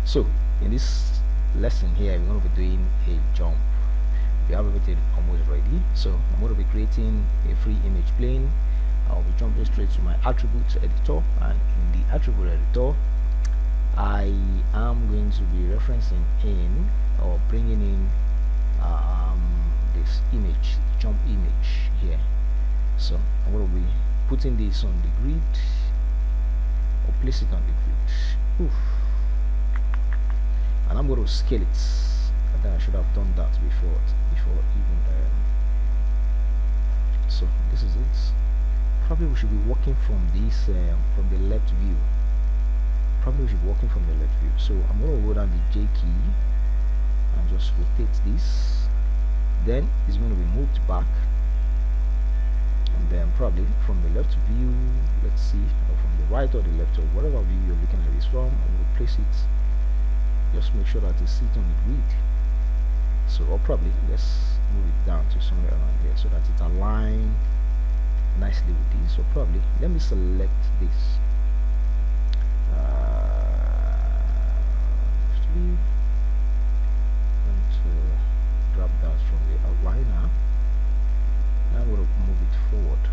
So in this lesson here, we're going to be doing a jump. We have everything almost ready. So I'm going to be creating a free image plane. I'll be jumping straight to my attributes editor, and in the attribute editor I am going to be referencing in or bringing in this image, jump image here. So I'm going to be putting this on the grid, or place it on the grid. Oof. And I'm going to scale it. I think I should have done that before even so this is it. Probably we should be working from this from the left view. Probably we should be working from the left view. So I'm going to hold down the J key and just rotate this. Then it's going to be moved back, and then probably from the left view, let's see, or from the right or the left, or whatever view you're looking at this from, I'm going to place it. Just make sure that it's sits on the grid. So, or probably let's move it down to somewhere around here so that it aligns nicely with this. So probably let me select this. Actually, going to grab that from the outliner. I'm going to move it forward.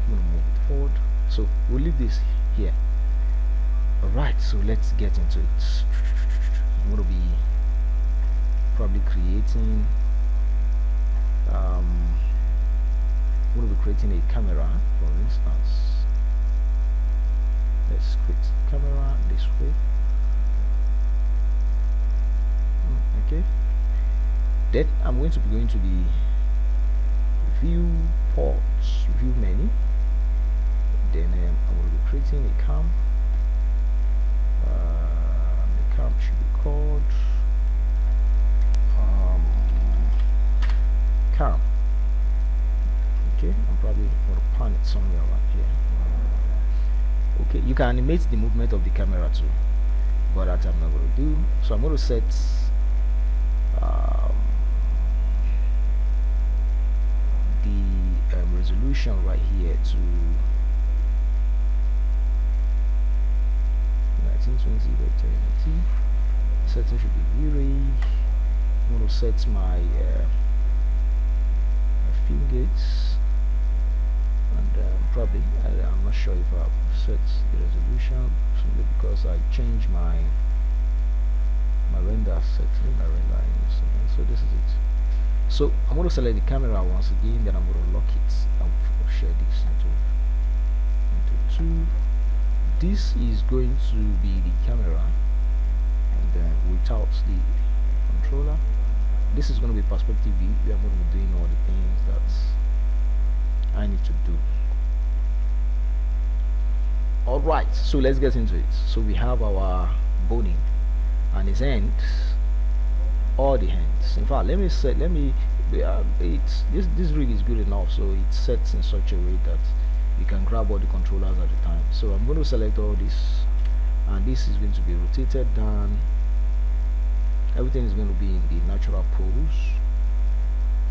I'm going to move it forward. So we'll leave this here. Alright, so let's get into it. I'm going to be probably creating I'm going to be creating a camera, for instance. Let's create a camera this way. Okay. Then I'm going to be going to the view ports, view menu. Then I'm going to be creating a cam. The cam should be called cam. Okay, I'm probably going to pan it somewhere around here. Okay, you can animate the movement of the camera too, but that I'm not going to do. So I'm going to set the resolution right here to 1920 by 1080. Setting should be V-Ray. I'm going to set my film gates, and probably I'm not sure if I've set the resolution, simply because I changed my render setting, my rendering setting. So this is it. So I'm going to select the camera once again, then I'm going to lock it. I'll share this into two. This is going to be the camera, and then without the controller. This is going to be perspective view, where I'm going to be doing all the things that I need to do. Alright, so let's get into it. So we have our boning and its ends, all the ends. In fact, this rig is good enough, so it sets in such a way that you can grab all the controllers at the time. So I'm going to select all this, and this is going to be rotated down. Everything is going to be in the natural pose,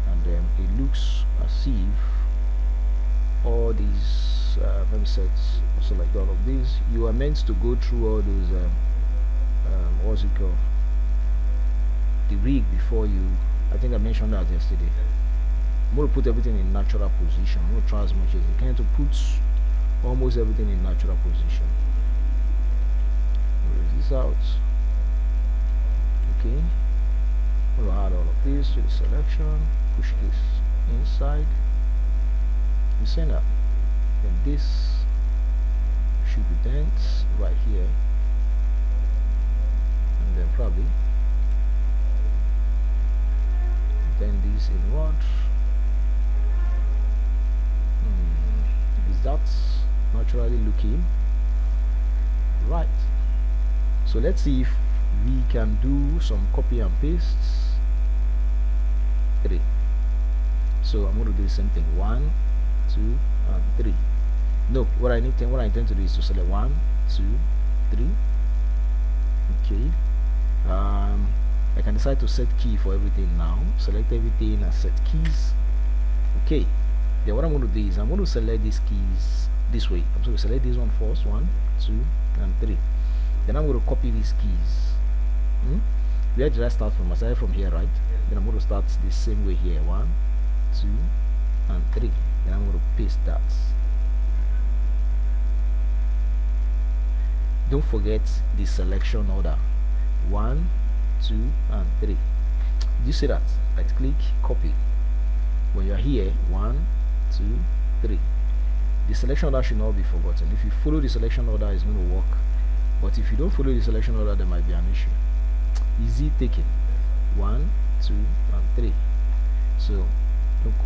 and then it looks as if all these sets, select all of these. You are meant to go through all those what's it called, the rig, before you. I think I mentioned that yesterday. I'm going to put everything in natural position. I'm going to try as much as I can to put almost everything in natural position. Erase this out. Okay, we'll add all of this to the selection, push this inside the center, then this should be dense right here, and then probably then this inward. Is that naturally looking right? So let's see if we can do some copy and pastes. 3. So I'm going to do the same thing. 1, 2, and 3. No, what I intend to do is to select 1, 2, 3. Okay. I can decide to set key for everything now. Select everything and set keys. Okay. Then what I'm going to do is I'm going to select these keys this way. I'm going to select this one first, 1, 2, and 3. Then I'm going to copy these keys. Where did I start from? I started from here, right? Then I'm going to start the same way here, 1, 2, and 3. Then I'm going to paste that. Don't forget the selection order, 1, 2, and 3. Do you see that? Right click, copy. When you're here, 1, 2, 3. The selection order should not be forgotten. If you follow the selection order, it's going to work. But if you don't follow the selection order, there might be an issue. Easy taking, 1, 2, and 3. So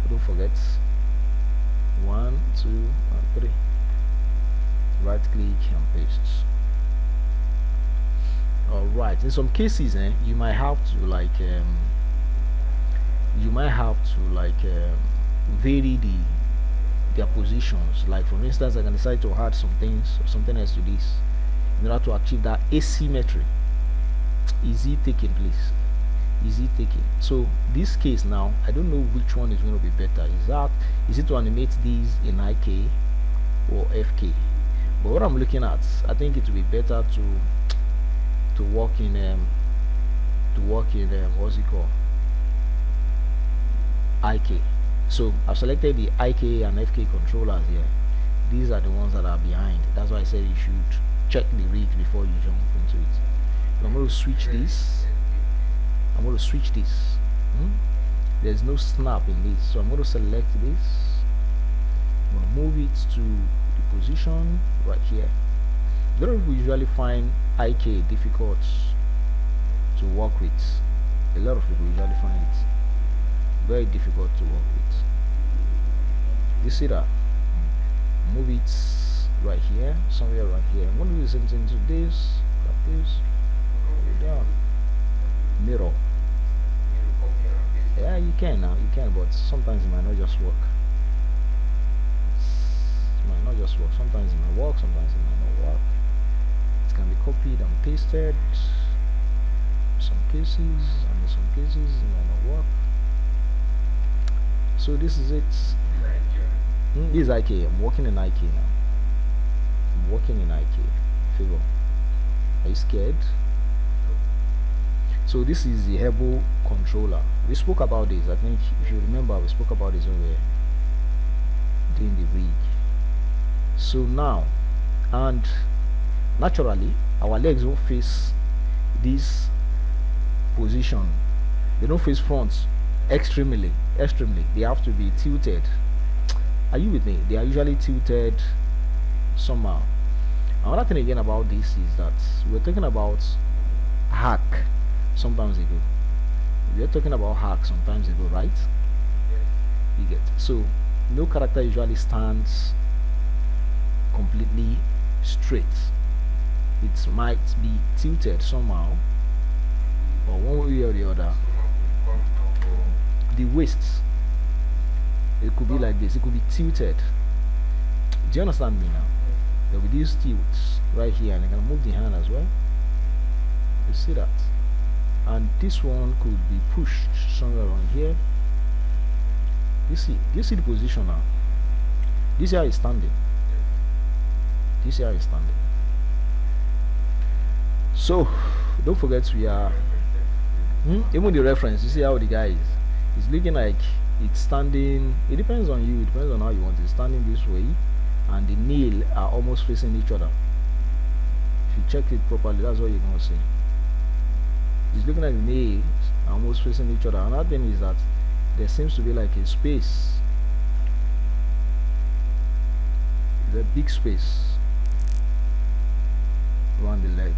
don't forget 1, 2, and 3. Right click and paste. Alright, in some cases you might have to vary their positions. Like for instance, I can decide to add some things or something else to this in order to achieve that asymmetry. Easy taking, please. Easy taking. So this case now, I don't know which one is going to be better. Is it to animate these in IK or FK? But what I'm looking at, I think it will be better to work in what's it called, IK. So I've selected the IK and FK controllers here. These are the ones that are behind. That's why I said you should check the rig before you jump into it. So I'm going to switch this. There's no snap in this, so I'm going to select this. I'm going to move it to the position right here. A lot of people usually find IK difficult to work with. A lot of people usually find it very difficult to work with. You see that? Move it right here, somewhere right here. I'm going to do the same thing to this. Got this. Down. Mirror. Yeah, you can now. You can, but sometimes it might not just work. It might not just work. Sometimes it might work. Sometimes it might not work. It can be copied and pasted. In some cases, and in some cases it might not work. So this is it. This is IK. I'm working in IK now. I'm working in IK. Favor. Are you scared? So this is the Hebo controller. We spoke about this. I think if you remember, we spoke about this when we were doing the rig. So now, and naturally, our legs won't face this position. They don't face front extremely. They have to be tilted. Are you with me? They are usually tilted somehow. Another thing again about this is that we're talking about hack sometimes ago. We are talking about hack sometimes ago, right? You get. So no character usually stands completely straight. It might be tilted somehow, or one way or the other. The waist, it could be like this. It could be tilted. Do you understand me now? There will be these tilts right here, and I can move the hand as well. You see that? And this one could be pushed somewhere around here. You see the position now. This here is standing. This here is standing. So don't forget we are even the reference. You see how the guy is. It's looking like it's standing. It depends on you. It depends on how you want it. Standing this way, and the nail are almost facing each other. If you check it properly, that's what you're gonna see. It's looking like the nails are almost facing each other. Another thing is that there seems to be like a space. There's a big space around the leg,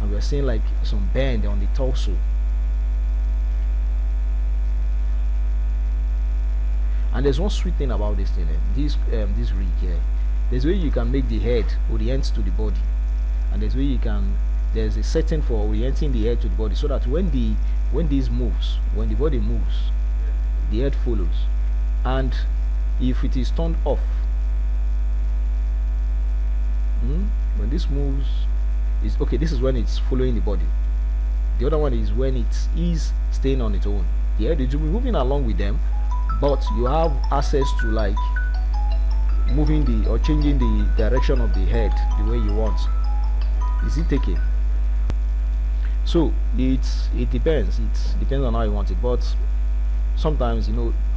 and we're seeing like some bend on the torso. And there's one sweet thing about this thing, this rig here. There's a way you can make the head orient to the body, and there's a setting for orienting the head to the body, so that when the body moves, the head follows. And if it is turned off, when this moves, is okay. This is when it's following the body. The other one is when it is staying on its own. The head will be moving along with them, but you have access to like moving the or changing the direction of the head the way you want. Is it taking? So it depends. It depends on how you want it. But sometimes,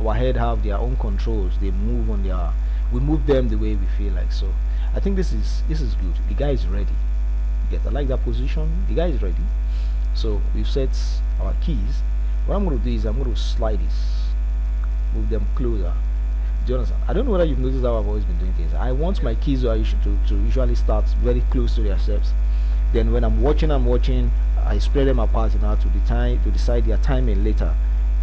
our head have their own controls. They move on their we move them the way we feel like. So I think this is good. The guy is ready. You get, I like that position. The guy is ready. So we've set our keys. What I'm going to do is I'm going to slide this, move them closer. Do you understand? I don't know whether you've noticed how I've always been doing things. I want my keys to usually start very close to themselves. Then when I'm watching, I spread them apart to decide their timing later.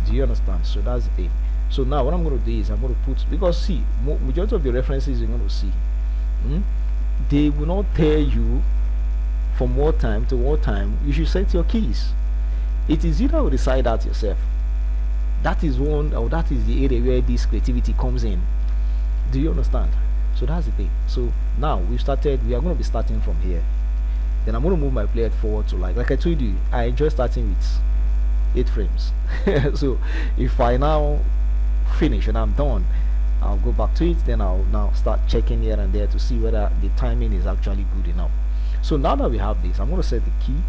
Do you understand? So that's the thing. So now what I'm going to do is I'm going to put, because see, majority of the references you're going to see, they will not tell you from what time to what time you should set your keys. It is either you decide that yourself. That is the area where this creativity comes in. Do you understand? So that's the thing. So now we are going to be starting from here. Then I'm going to move my plate forward to like I told you, I enjoy starting with 8 frames. So if I now finish and I'm done, I'll go back to it. Then I'll now start checking here and there to see whether the timing is actually good enough. So now that we have this, I'm going to set the key.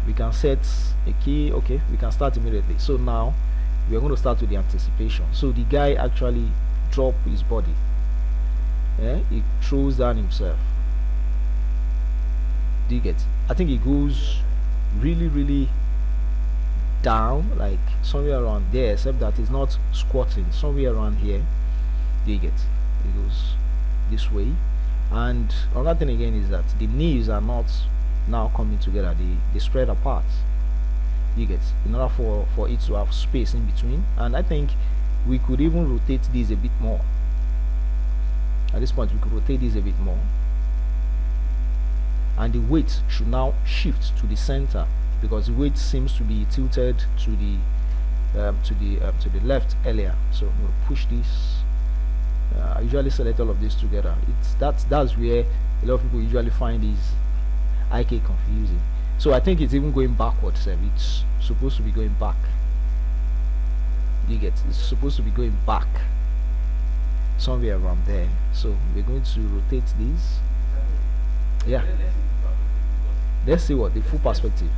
We can set a key. Okay, we can start immediately. So now we're going to start with the anticipation. So the guy actually drop his body. He throws down himself. Do you get? I think he goes really down, like somewhere around there, except that it's not squatting, somewhere around here. Do you get? It goes this way. And another thing again is that the knees are not now coming together, they spread apart. You get, in order for it to have space in between. And I think we could even rotate this a bit more. At this point we could rotate this a bit more, and the weight should now shift to the center, because the weight seems to be tilted to the left earlier. So I'm going to push this. I usually select all of this together. That's where a lot of people usually find these IK confusing. So I think it's even going backwards. It's supposed to be going back. You get? It's supposed to be going back somewhere around there. So we're going to rotate this. Yeah. Let's see what the full perspective.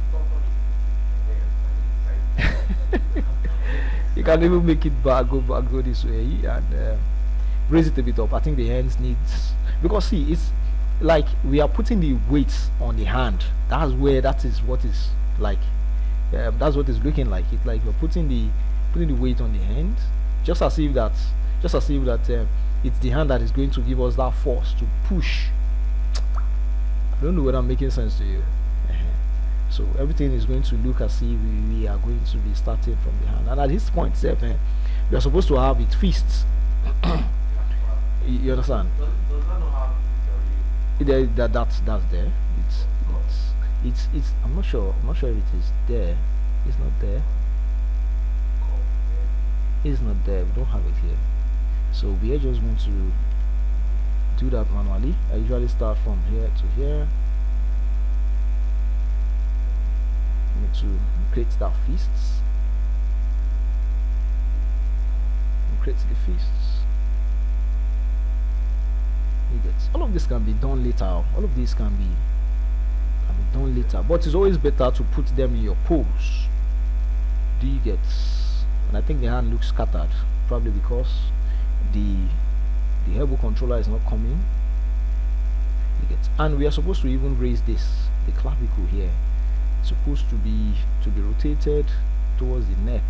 You can even make it back, go this way, and raise it a bit up. I think the hands needs, because see, it's like we are putting the weight on the hand. That's what is like. That's what it's looking like. It's like we're putting the weight on the hand, just as if that it's the hand that is going to give us that force to push. I don't know whether I'm making sense to you. So everything is going to look as if we are going to be starting from the hand. And at this point, we are supposed to have it fixed. You understand? Does that not have that's there. It's I'm not sure if it is there. It's not there. It's not there. We don't have it here. So we are just going to do that manually. I usually start from here to here. To create that fists, and create the fists. You get, all of this can be done later. All of this can be done later, but it's always better to put them in your pose. Do you get? And I think the hand looks scattered, probably because the elbow controller is not coming. You get, and we are supposed to even raise this, the clavicle here. Supposed to be rotated towards the neck,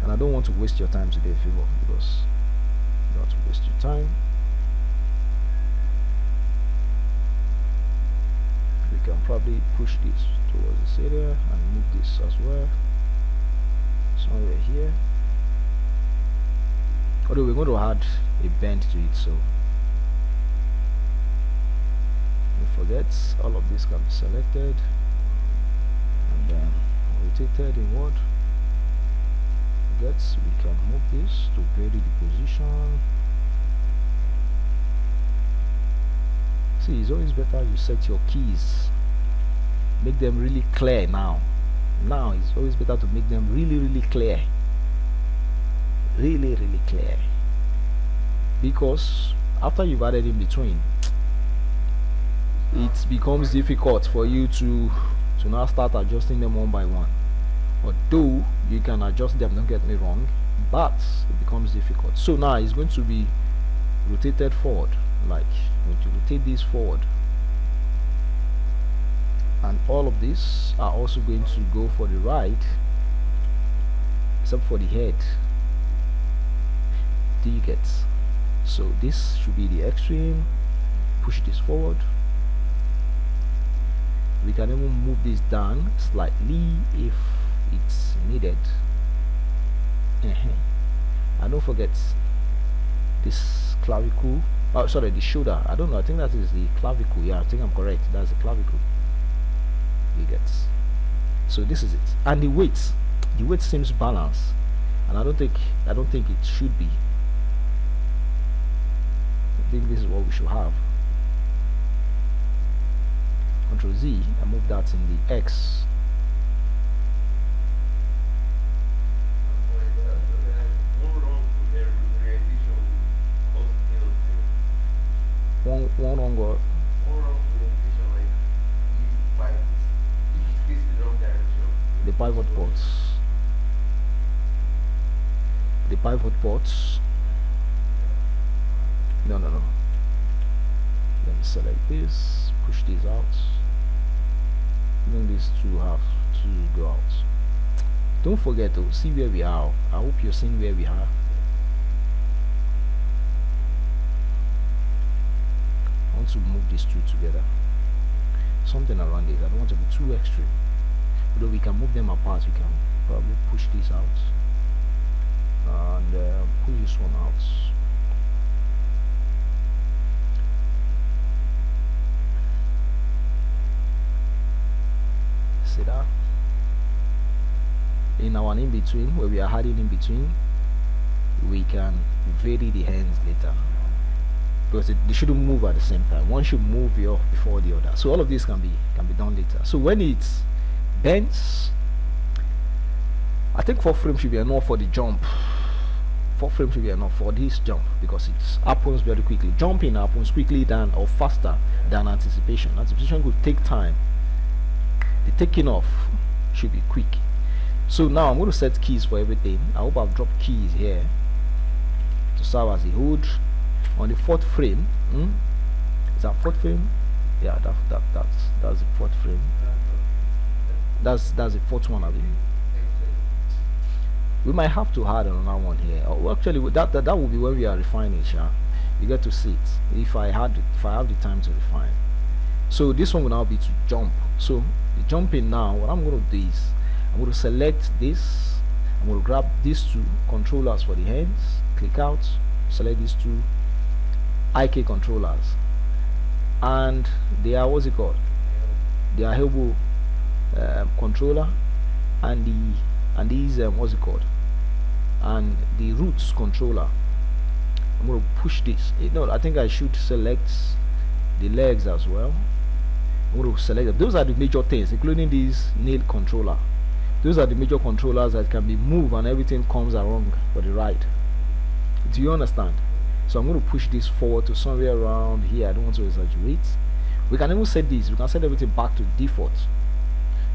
and I don't want to waste your time today, Favor, because you don't want to waste your time. We can probably push this towards this area and move this as well, somewhere here. Although we're going to add a bend to it, so forget, all of this can be selected and then rotated inward. We can move this to vary the position. See, it's always better you set your keys, make them really clear. Now it's always better to make them really clear. really clear, because after you've added in between, it becomes difficult for you to now start adjusting them one by one. Although you can adjust them, don't get me wrong, but it becomes difficult. So now it's going to be rotated forward, like when you rotate this forward, and all of these are also going to go for the right, except for the head. Do you get? So this should be the extreme. Push this forward. We can even move this down slightly if it's needed. And don't forget this clavicle. Oh, sorry, the shoulder. I don't know. I think that is the clavicle. Yeah, I think I'm correct. That's the clavicle. You get? So this is it. And the weight seems balanced, and I don't think it should be. I think this is what we should have. Control Z and move that in the X. One wrong or the pivot ports. The pivot ports. No. Let me select this, push these out. Then these two have to go out. Don't forget to see where we are. I hope you're seeing where we are. I want to move these two together. Something around it. I don't want to be too extreme. Although we can move them apart, we can probably push this out and push this one out. See that? In our in-between, where we are adding in between, we can vary the hands later, because they shouldn't move at the same time. One should move before the other. So all of this can be done later. So when it's bends, I think 4 frames should be enough for the jump. 4 frames should be enough for this jump, because it happens very quickly. Jumping happens quickly than, or faster than anticipation. Anticipation could take time. The taking off should be quick. So now I'm going to set keys for everything. I hope I've dropped keys here to serve as a hood on the 4th frame. Is that 4th frame? Yeah, that's the 4th frame. That's the 4th one, I believe. We might have to add another one here. Oh, actually, that will be when we are refining. You get to see it if I have the time to refine. So this one will now be to jump. So the jumping now, what I'm going to do is I'm going to select this. I'm going to grab these two controllers for the hands, click out, select these two IK controllers, and they are, what's it called? They are elbow controller, and these what's it called? And the roots controller. I'm going to push this. No, I think I should select the legs as well. I'm going to select them. Those are the major things, including this nail controller. Those are the major controllers that can be moved and everything comes along for the ride. Do you understand? So I'm going to push this forward to somewhere around here. I don't want to exaggerate. We can even set this. We can set everything back to default.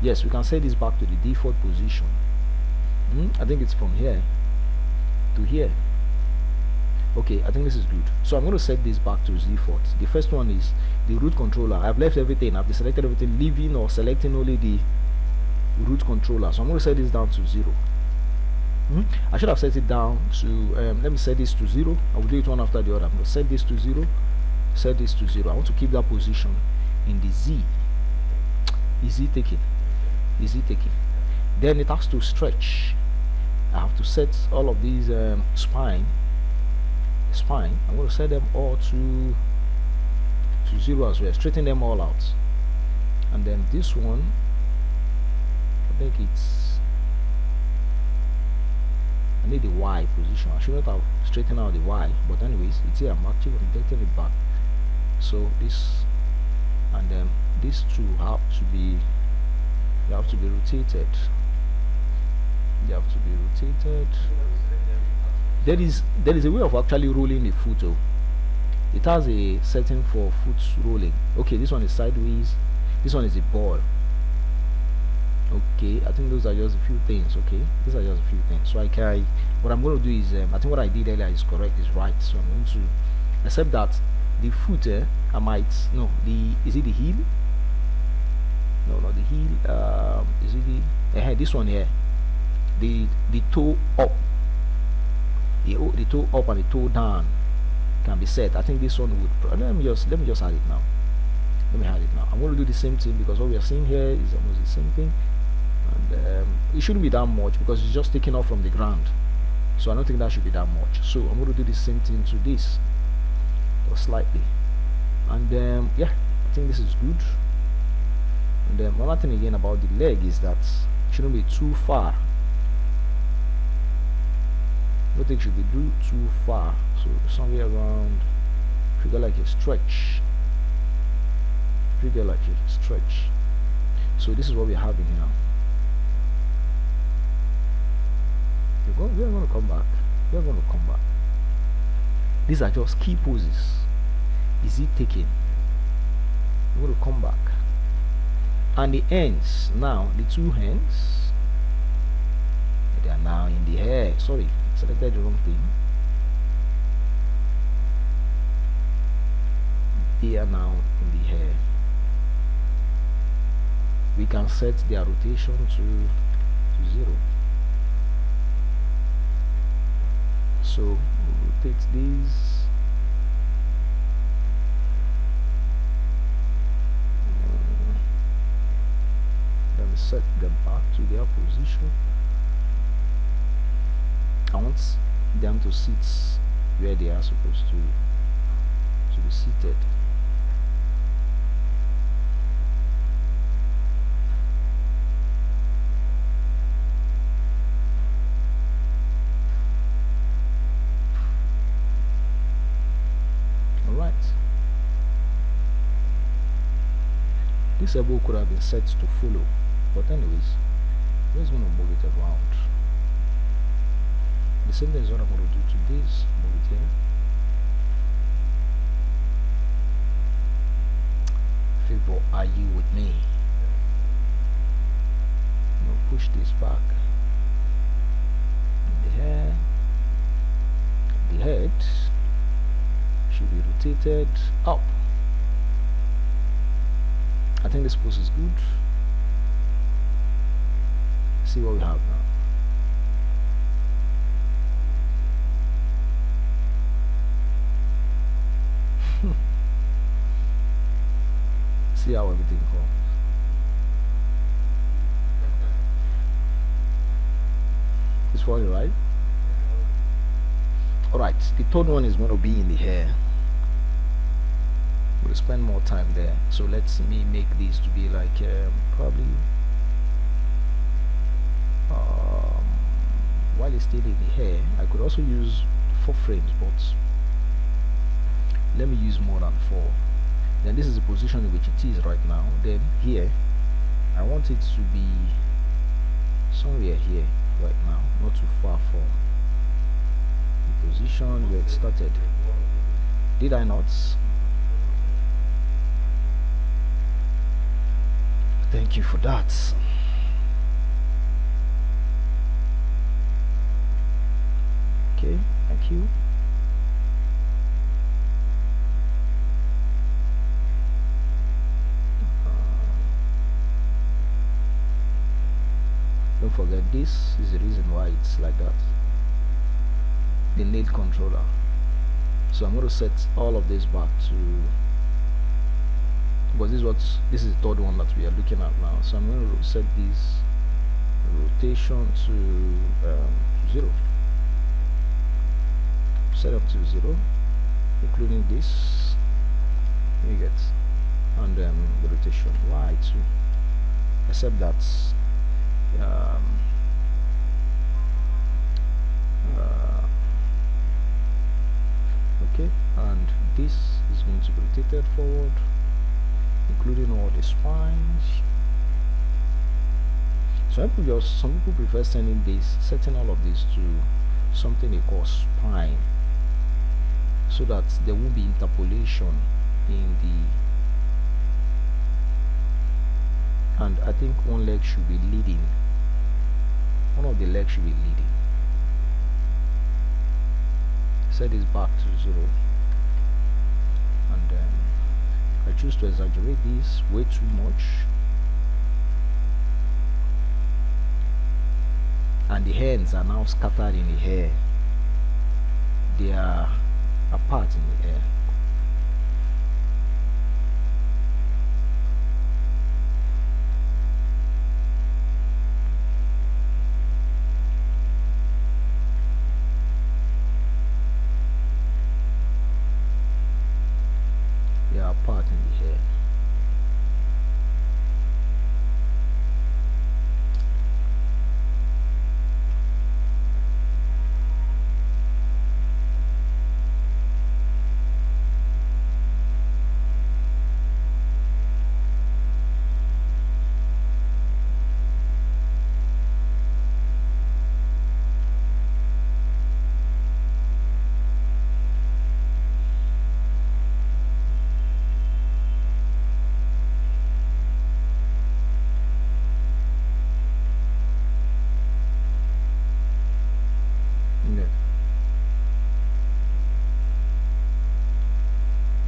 Yes, we can set this back to the default position. I think it's from here to here. Okay, I think this is good. So I'm going to set this back to default. The first one is the root controller. I've left everything. I've deselected everything, leaving or selecting only the root controller. So I'm going to set this down to 0. I should have set it down to let me set this to 0. I will do it one after the other. I'm going to set this to 0, set this to 0. I want to keep that position in the Z. Easy taking, easy taking. Then it has to stretch. I have to set all of these spine. I'm going to set them all to 0 as well. Straighten them all out. And then this one, I think I need the Y position. I shouldn't have straightened out the Y, but anyways, it's here. I'm actually getting it back. So this, and then these two have to be rotated. They have to be rotated. there is a way of actually rolling the foot. Oh, it has a setting for foot rolling. Okay, this one is sideways, this one is a ball. Okay, I think those are just a few things. Okay, these are just a few things. So what I'm going to do is, I think what I did earlier is correct, is right. So I'm going to accept that the foot, I might, no, is it the heel? No, not the heel. Is it the this one here? The toe up, the toe up and the toe down can be set. I think this one would. Let me just add it now. Let me add it now. I'm going to do the same thing because what we are seeing here is almost the same thing, and it shouldn't be that much because it's just taken off from the ground. So I don't think that should be that much. So I'm going to do the same thing to this, or slightly, and yeah, I think this is good. And then one other thing again about the leg is that it shouldn't be too far. I don't think it should be too far. So somewhere around, trigger like a stretch. Trigger like a stretch. So this is what we're having here. We are going to come back. We are going to come back. These are just key poses. Is it taken? We're going to come back. And the ends, now the two hands, they are now in the hair. Sorry, selected the wrong thing. They are now in the hair. We can set their rotation to 0. So we'll rotate these. Then set them back to their position. I want them to sit where they are supposed to be seated. Alright. This elbow could have been set to follow, but anyways, we're just going to move it around. The same thing is what I'm going to do to this. Move it here. Favor, are you with me? I'm going to push this back. The hair, the head should be rotated up. I think this pose is good. See what we have now. See how everything comes. It's falling, right? Alright, the third one is going to be in the hair. We'll spend more time there. So let me make these to be like probably while it's still in the hair, I could also use 4 frames, but let me use more than 4. Then this is the position in which it is right now. Then here I want it to be somewhere here right now, not too far from the position where it started. Did I not? Thank you for that. Okay, thank you. Don't forget, this is the reason why it's like that. The nail controller. So I'm going to set all of this back to, because this is the third one that we are looking at now. So I'm going to set this rotation to 0. Set up to 0, including this. You get, and then the rotation Y too. Except that okay, and this is going to be rotated forward, including all the spines. Some people prefer setting all of this to something they call spine, so that there won't be interpolation in the, and I think one leg should be leading, one of the legs should be leading. Set this back to 0, and then I choose to exaggerate this way too much, and the hands are now scattered in the air. They are apart in the air. They are apart in the air.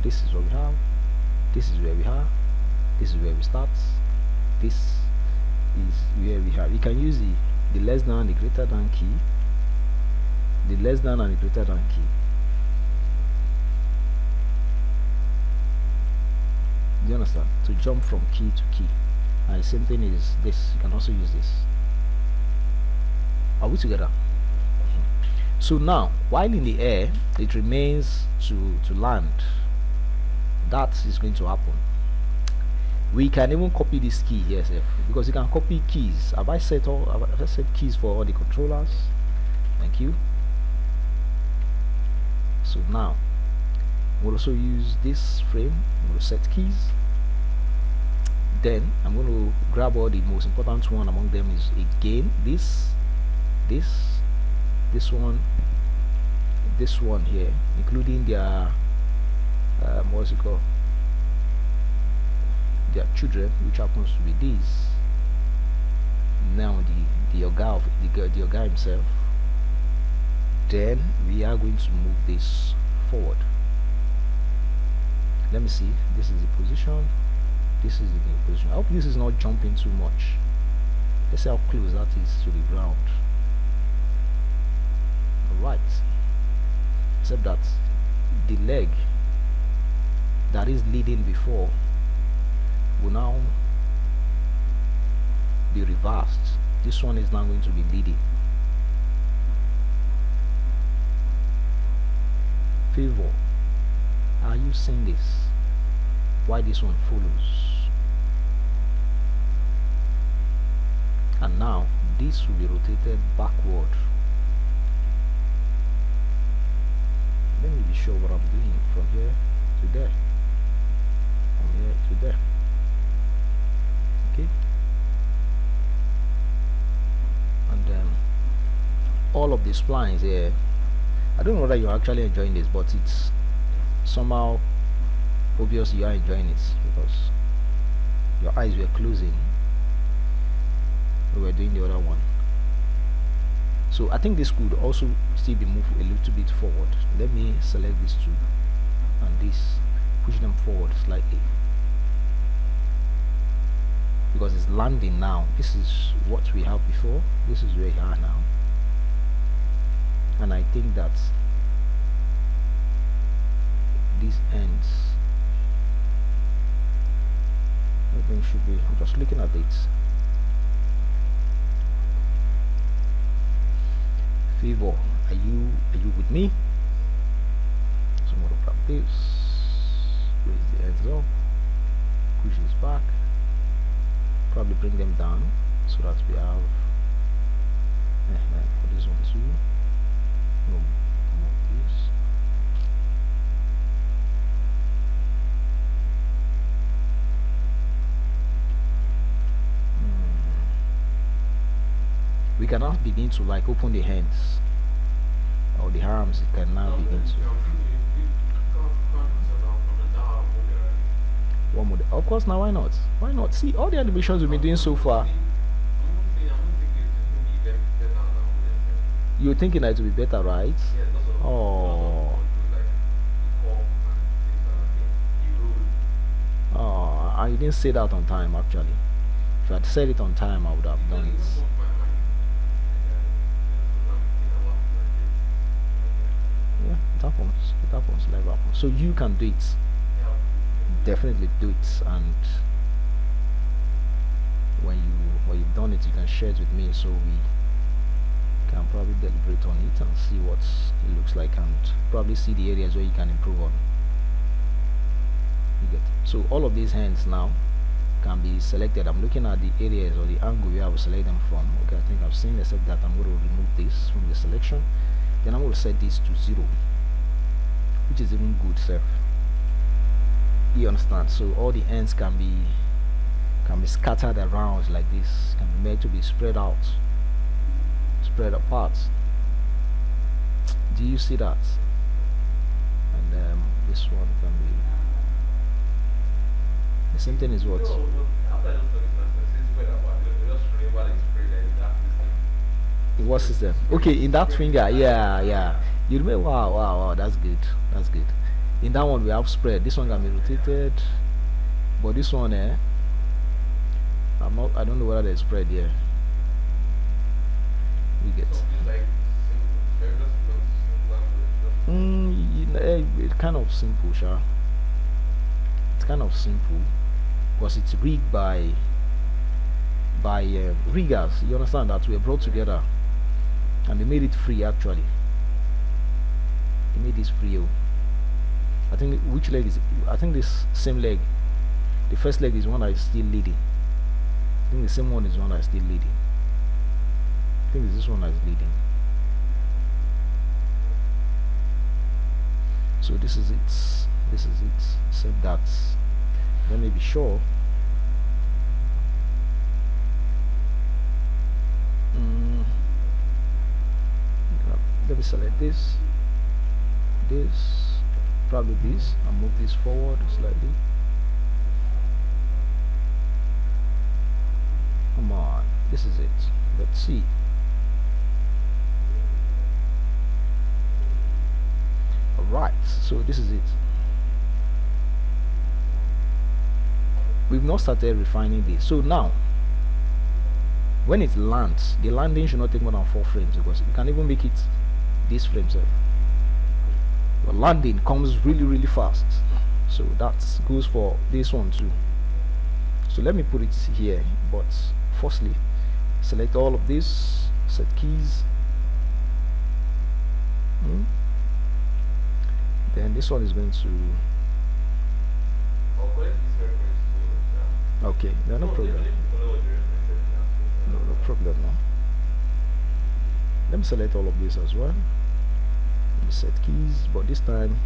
This is what we have, this is where we are, this is where we start, this is where we have. You can use the less than, the greater than key, the less than and the greater than key. Do you understand? To jump from key to key. And the same thing is this, you can also use this. Are we together? So now, while in the air, it remains to land. That is going to happen. We can even copy this key here, because you can copy keys. Have I set keys for all the controllers? Thank you. So now we'll also use this frame. We'll set keys. Then I'm going to grab all the most important one among them is again this one here, including their what's it called, their children, which happens to be this. Now the Yoga himself. Then we are going to move this forward. Let me see. This is the position. This is the new position. I hope this is not jumping too much. Let's see how close that is to the ground. Alright. Except that the leg that is leading before will now be reversed. This one is now going to be leading. Favor, are you seeing this? Why this one follows? And now this will be rotated backward. Let me be sure what I'm doing from here to there. From here to there. Okay. And all of the splines here, I don't know whether you're actually enjoying this, but it's somehow obvious you are enjoying it because your eyes were closing. We were doing the other one. So I think this could also still be moved a little bit forward. Let me select these two and this, push them forward slightly because it's landing now. This is what we have before. This is where we are now, and I think that these ends, everything should be. I'm just looking at it. Favor, are you with me? So I'm going to grab this, raise the ends up, push this back, probably bring them down so that we have for this one too. No, move this. We can now begin to like open the hands. arms, it can now begin to one more. Of course, now why not? Why not? See all the animations we've been doing so far. You're thinking that it will be better, right? Oh, oh, I didn't say that on time actually. If I had said it on time, I would have done it. Yeah, it happens. It happens. Life happens. So you can do it. Definitely do it. And when you've done it, you can share it with me so we can probably deliberate on it and see what it looks like and probably see the areas where you can improve on. You get. So all of these hands now can be selected. I'm looking at the areas or the angle where I will select them from. Okay, I think I've seen, except that I'm going to remove this from the selection. Then I'm going to set this to 0, which is even good, sir. You understand? So all the ends can be scattered around like this, can be made to be spread out, spread apart. Do you see that? And this one can be the same thing as what? In what system? Okay, in that finger, yeah. You remember? Wow, that's good. That's good. In that one we have spread. This one can be rotated, but this one, I don't know whether there's spread here. You get. It's kind of simple, sure. It's kind of simple because it's rigged by riggers. You understand that we are brought together, and they made it free actually. They made this free. Oh. I think which leg is? I think this same leg. The first leg is one that is still leading. I think the same one is one that is still leading. I think it's this one that is leading. So this is it. This is it. Said that. Let me be sure. Let me select this, probably this, and move this forward slightly. Come on, this is it. Let's see. Alright, so this is it. We've not started refining this. So now, when it lands, the landing should not take more than 4 frames because you can even make it this frame. So the landing comes really fast. So that goes for this one too. So let me put it here, but firstly select all of this, set keys, then this one is going to okay, no problem. No problem now. Let me select all of this as well. Let me set keys, but this time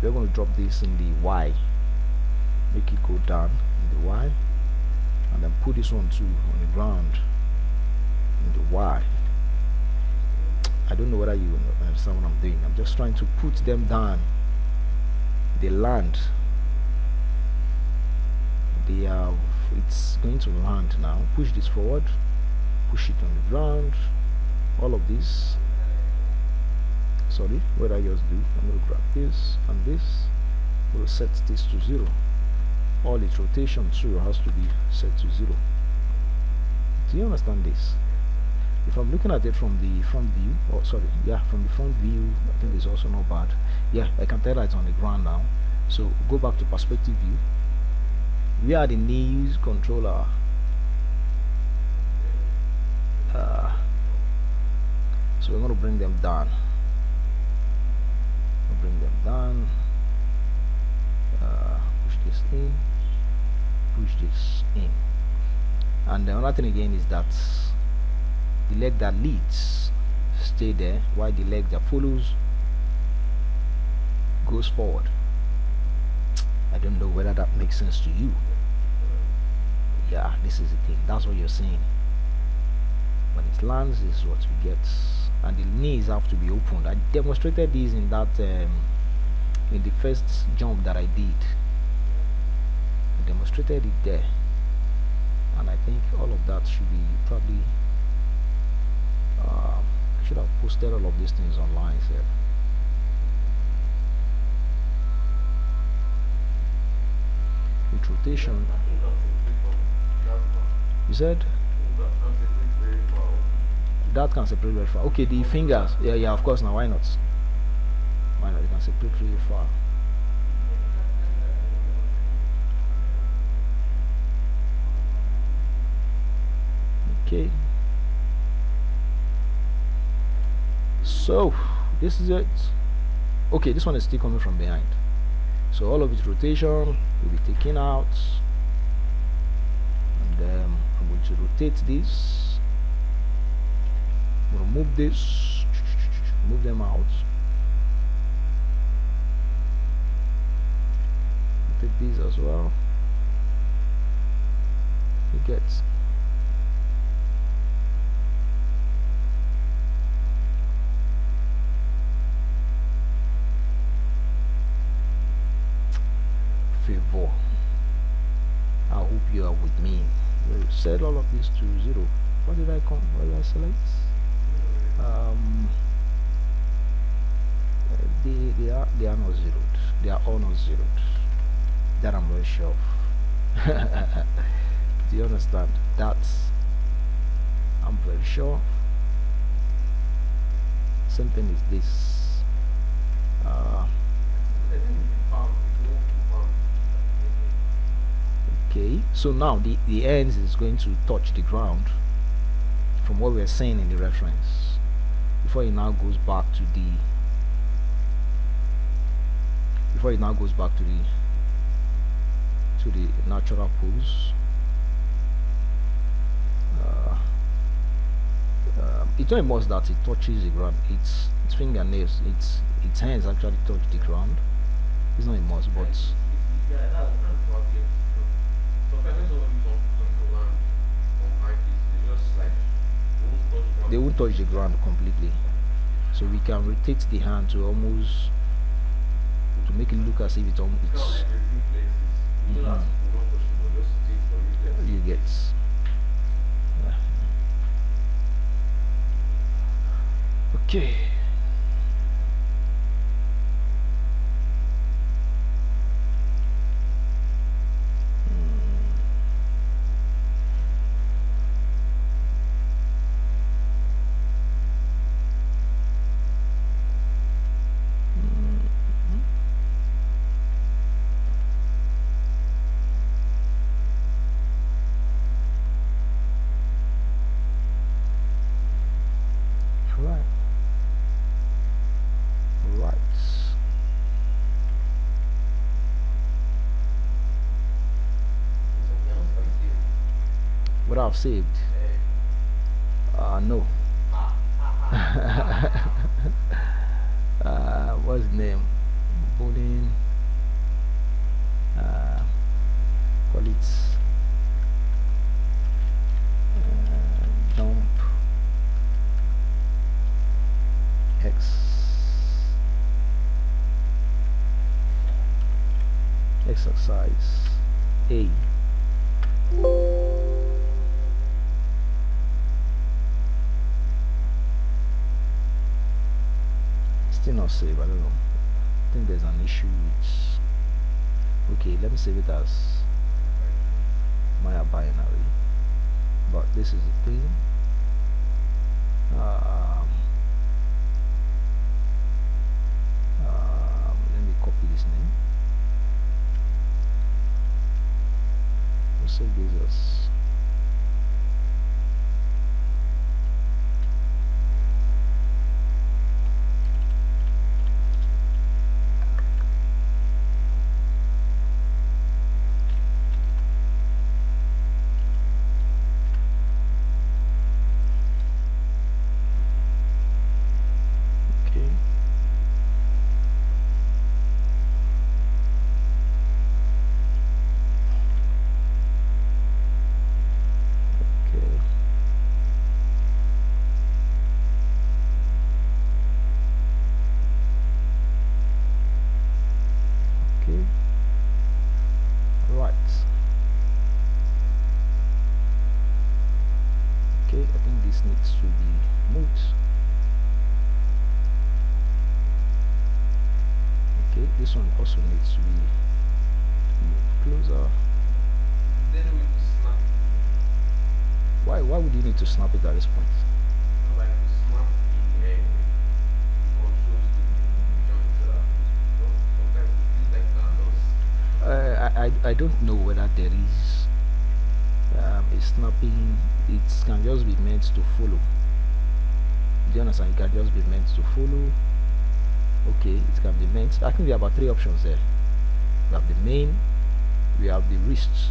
we're going to drop this in the Y, make it go down in the Y, and then put this one too on the ground in the Y. I don't know whether you understand what I'm doing. I'm just trying to put them down. They land. They have. It's going to land now. Push this forward. Push it on the ground. All of this. Sorry, what I just do? I'm going to grab this and this. We'll set this to 0. All its rotation too has to be set to 0. Do you understand this? If I'm looking at it from the front view, or sorry, yeah, from the front view, I think it's also not bad. Yeah, I can tell that it's on the ground now. So go back to perspective view. We are the knees controller. So we're going to bring them down. We'll bring them down. Push this in. Push this in. And the other thing again is that the leg that leads stay there, while the leg that follows goes forward. I don't know whether that makes sense to you. Yeah, this is the thing. That's what you're saying. When it lands, this is what we get. and the knees have to be opened. I demonstrated this in that in the first jump that I did. I demonstrated it there, and I think all of that should be probably I should have posted all of these things online. So. With rotation, you said that can separate very far. Okay, the fingers, yeah, of course. Now why not? Why not? You can separate really far. Okay, so this is it. Okay, this one is still coming from behind, so all of its rotation will be taken out, and I'm going to rotate this. I'm going to move this, move them out, rotate these as well. You get. Favor. I hope you are with me. We'll set all of this to 0. What did I come? What did I select? They are not zeroed. They are all not zeroed. That I'm very sure of. Do you understand? That's I'm very sure. Same thing is this. Okay, so now the ends is going to touch the ground from what we are saying in the reference before it now goes back to the natural pose. It's not a must that it touches the ground. Its fingernails, its hands actually touch the ground. It's not a must, but they won't touch the ground completely. So we can rotate the hand to almost to make it look as if it's on its. You get. Okay. What I've saved? No. What's the name? Bowling. Call it jump X exercise A. Still not save. I don't know. I think there's an issue with. Okay, let me save it as Maya binary. But this is the thing. Let me copy this name. We'll save this as. this one also needs to be moved closer. Then we snap. Why would you need to snap it at this point? Like snap in the controls to join to that. Sometimes it feels like that does. I don't know whether there is a snapping. It can just be meant to follow. Do you understand? It can just be meant to follow. Okay, it can be meant. I think we have about 3 options there. We have the main, we have the wrists,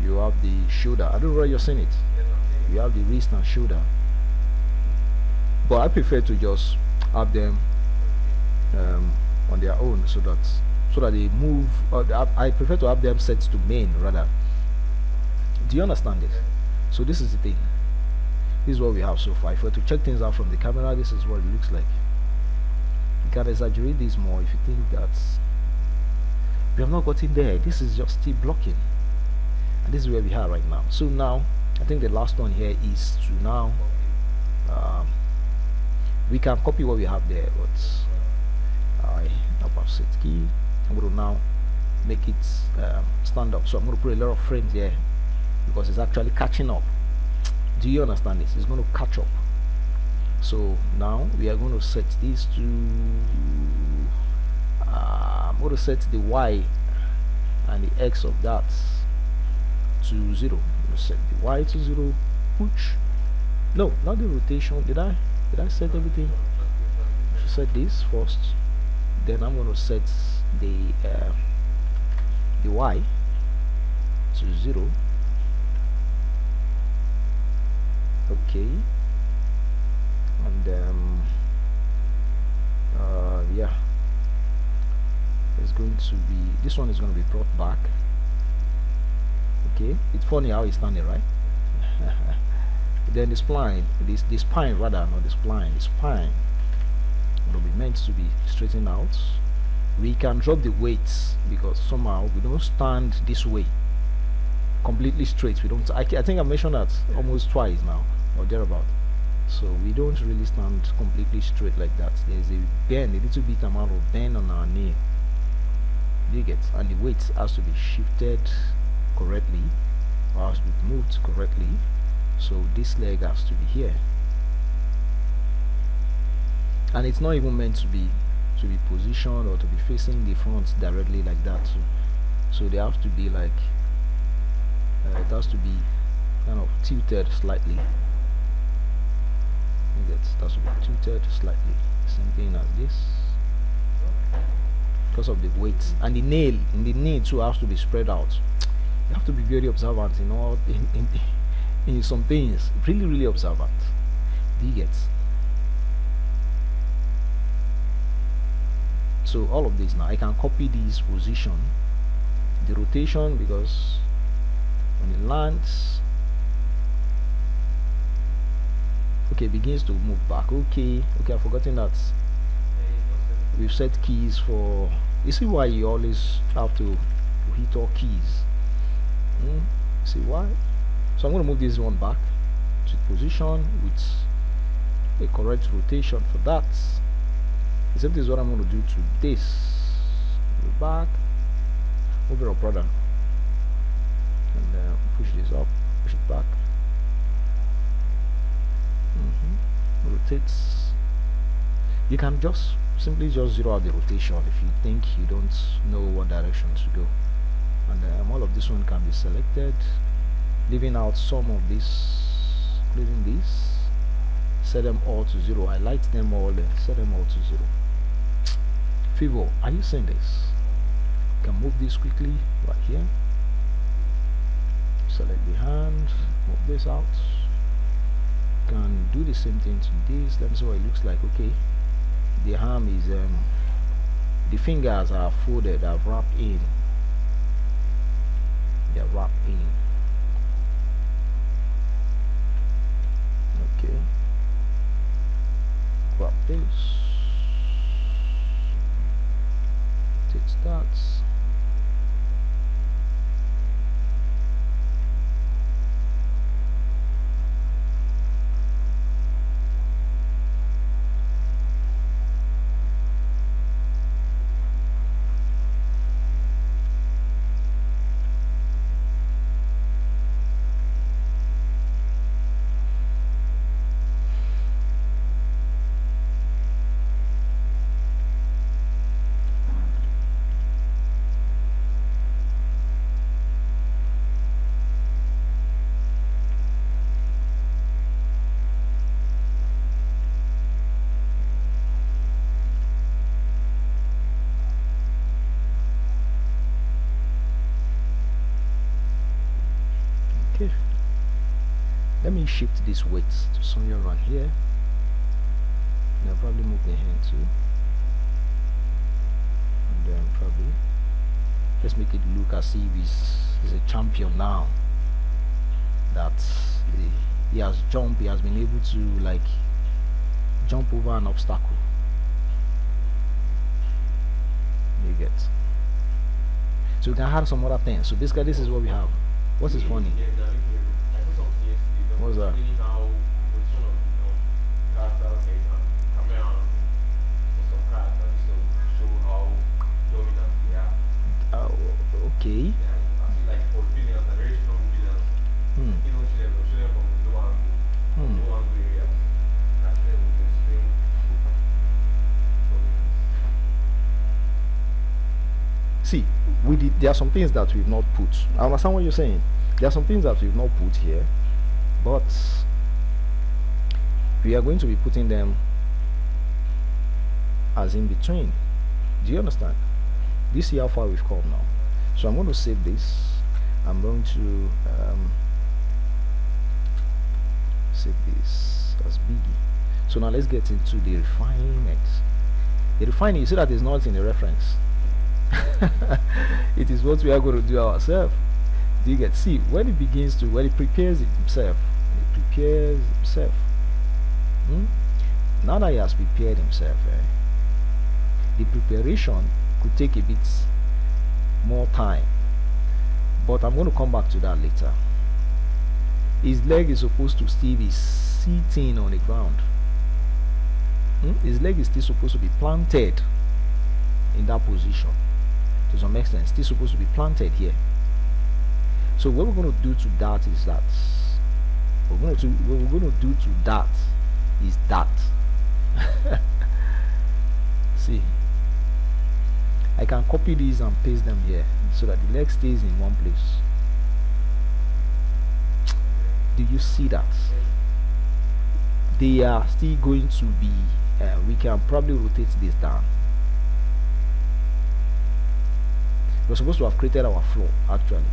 you have the shoulder. I don't know where you're seeing it. Yes, I'm saying. You have the wrist and shoulder, but I prefer to just have them on their own, so that they move. I prefer to have them set to main rather. Do you understand this? So this is the thing. This is what we have so far. If we were to check things out from the camera, this is what it looks like. You can exaggerate this more if you think that we have not gotten there. This is just still blocking, and this is where we are right now. So now I think the last one here is to now we can copy what we have there, but I have set key. I'm going to now make it stand up. So I'm going to put a lot of frames here because it's actually catching up. Do you understand this? It's going to catch up. So now we are going to set this to I'm going to set the y and the x of that to 0. I'm going to set the y to 0. Which, no, not the rotation. Did I set everything? I should set this first. Then I'm going to set the y to 0. Okay, and yeah, it's going to be, this one is going to be brought back. Okay, it's funny how it's standing, right? Then the spline, the spine rather, not the spline, the spine will be meant to be straightened out. We can drop the weights because somehow we don't stand this way completely straight. We don't. I think I mentioned that almost twice now or thereabout. So we don't really stand completely straight like that. There's a bend, a little bit amount of bend on our knee. You get, and the weight has to be shifted correctly or has to be moved correctly. So this leg has to be here, and it's not even meant to be positioned or to be facing the front directly like that. So they have to be like it has to be kind of tilted slightly. It has to be tilted slightly, same thing as this, because of the weight, and the nail in the knee too has to be spread out. You have to be very observant in all in some things, really observant. Do you get? So all of this now I can copy this position, the rotation, because when it lands, okay, begins to move back. Okay, I've forgotten that we've set keys for. You see why you always have to hit all keys? See why? So I'm going to move this one back to position with a correct rotation for that. The same thing is what I'm going to do to this. Move it back, move it up, brother, and push this up, push it back. Rotates. You can just simply just zero out the rotation if you think you don't know what direction to go, and all of this one can be selected, leaving out some of this, including this. Set them all to 0. Highlight them all and set them all to 0. Favor, are you seeing this? You can move this quickly right here. Select the hand, move this out. Can do the same thing to this. Let me see what it looks like. Okay, the arm is the fingers are folded, are wrapped in. They are wrapped in. Okay, grab this. It starts. shift this weight to somewhere around here. And I'll probably move the hand too. And then probably let's make it look as if he's a champion now. That he has jumped, he has been able to like jump over an obstacle. You get. So we can add some other things. So basically this is what we have. What is funny? What's that? Oh, okay. Hmm. Hmm. See, there are some things that we've not put. I understand what you're saying. There are some things that we've not put here, but we are going to be putting them as in between. Do you understand? This is how far we've come now. So I'm going to save this. I'm going to save this as B. So now let's get into the refinement. The refining, you see that is not in the reference. It is what we are going to do ourselves. Do you get? See, when it begins to, when it prepares himself, now that he has prepared himself, the preparation could take a bit more time, but I'm going to come back to that later. His leg is supposed to still be sitting on the ground. His leg is still supposed to be planted in that position. To some extent, still supposed to be planted here. So what we're going to do to that is that what we're going to do to that is that. See, I can copy these and paste them here so that the leg stays in one place. Do you see that? They are still going to be we can probably rotate this down. We're supposed to have created our floor actually.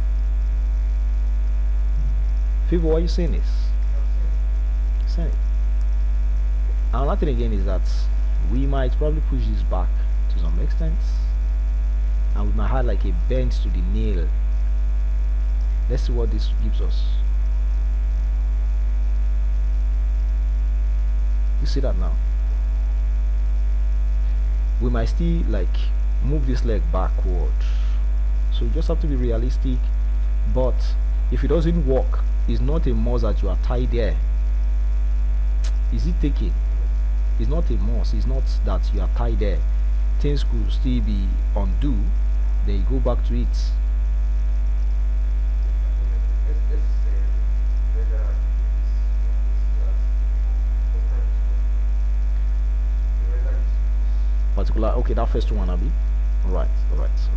Favor, what are you saying is? Say it. Another thing again is that we might probably push this back to some extent, and we might have like a bend to the nail. Let's see what this gives us. You see that now? We might still like move this leg backward. So you just have to be realistic. But if it doesn't work, it's not a must that you are tied there. Is it taken? It's not a must. It's not that you are tied there. Things could still be undo. Then you go back to it. Particular. Okay, that first one, Abby. All right. So